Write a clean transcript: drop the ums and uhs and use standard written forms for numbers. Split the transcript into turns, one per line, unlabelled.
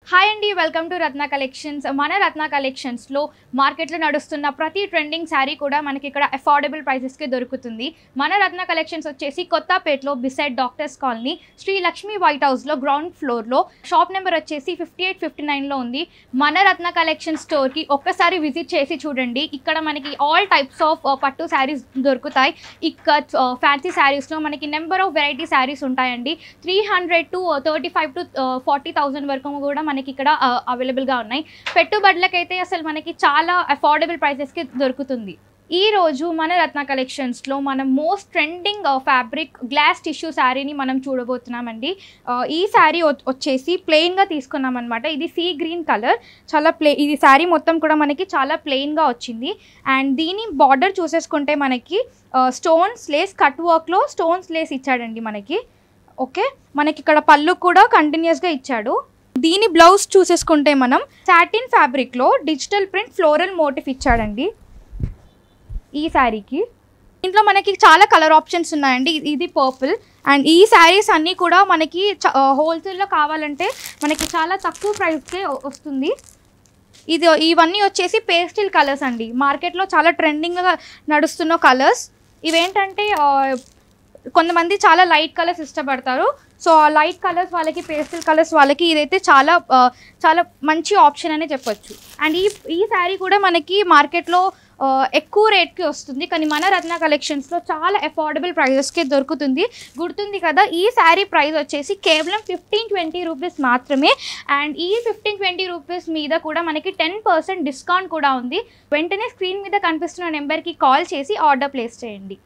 Hi అండి, welcome to Ratna collections. మన రత్న కలెక్షన్స్లో మార్కెట్లో నడుస్తున్న ప్రతి ట్రెండింగ్ శారీ కూడా మనకి ఇక్కడ అఫోర్డబుల్ ప్రైసెస్కి దొరుకుతుంది. మన రత్న కలెక్షన్స్ వచ్చేసి కొత్తపేటలో beside doctors colony Sri Lakshmi white హౌస్లో గ్రౌండ్ ఫ్లోర్లో, షాప్ నెంబర్ వచ్చేసి 5859లో ఉంది. మన రత్న కలెక్షన్ స్టోర్కి ఒక్కసారి విజిట్ చేసి చూడండి. ఇక్కడ మనకి ఆల్ టైప్స్ ఆఫ్ పట్టు శారీస్ దొరుకుతాయి. ఇక్కడ ఫ్యాన్సీ శారీస్లో మనకి నెంబర్ ఆఫ్ వెరైటీ శారీస్ ఉంటాయండి. 300 to 35 to 40,000 వరకు కూడా మనకి ఇక్కడ అవైలబుల్గా ఉన్నాయి. పెట్టుబడులకైతే అసలు మనకి చాలా అఫోర్డబుల్ ప్రైసెస్కి దొరుకుతుంది. ఈ రోజు మన రత్న కలెక్షన్స్లో మనం most trending fabric glass tissue శారీని మనం చూడబోతున్నామండి. ఈ శారీ వచ్చేసి ప్లెయిన్గా తీసుకున్నాం అనమాట. ఇది సీ గ్రీన్ కలర్, చాలా ఇది శారీ మొత్తం కూడా మనకి చాలా ప్లెయిన్గా వచ్చింది. అండ్ దీని బార్డర్ చూసేసుకుంటే మనకి స్టోన్స్ లేస్ కట్ వర్క్లో స్టోన్స్ లేస్ ఇచ్చాడండి మనకి. ఓకే, మనకి ఇక్కడ పళ్ళు కూడా కంటిన్యూస్గా ఇచ్చాడు. దీని బ్లౌజ్ చూసేసుకుంటే మనం సాటిన్ ఫ్యాబ్రిక్లో డిజిటల్ ప్రింట్ ఫ్లోరల్ మోటిఫ్ ఇచ్చాడండి ఈ శారీకి. ఇంట్లో మనకి చాలా కలర్ ఆప్షన్స్ ఉన్నాయండి. ఇది పర్పుల్. అండ్ ఈ శారీస్ అన్నీ కూడా మనకి హోల్సేల్లో కావాలంటే మనకి చాలా తక్కువ ప్రైస్కే వస్తుంది. ఇవన్నీ వచ్చేసి పేస్టిల్ కలర్స్ అండి. మార్కెట్లో చాలా ట్రెండింగ్గా నడుస్తున్న కలర్స్ ఇవేంటంటే కొంతమంది చాలా లైట్ కలర్స్ ఇష్టపడతారు. సో ఆ లైట్ కలర్స్ వాళ్ళకి, పేస్టల్ కలర్స్ వాళ్ళకి ఇదైతే చాలా చాలా మంచి ఆప్షన్ అనే చెప్పొచ్చు. అండ్ ఈ శారీ కూడా మనకి మార్కెట్లో ఎక్కువ రేట్కి వస్తుంది, కానీ మన రత్న కలెక్షన్స్లో చాలా అఫోర్డబుల్ ప్రైజెస్కి దొరుకుతుంది. గుర్తుంది కదా, ఈ శారీ ప్రైస్ వచ్చేసి కేవలం 15-20 రూపీస్ మాత్రమే. అండ్ ఈ 15-20 రూపీస్ మీద కూడా మనకి 10% డిస్కౌంట్ కూడా ఉంది. వెంటనే స్క్రీన్ మీద కనిపిస్తున్న నెంబర్కి కాల్ చేసి ఆర్డర్ ప్లేస్ చేయండి.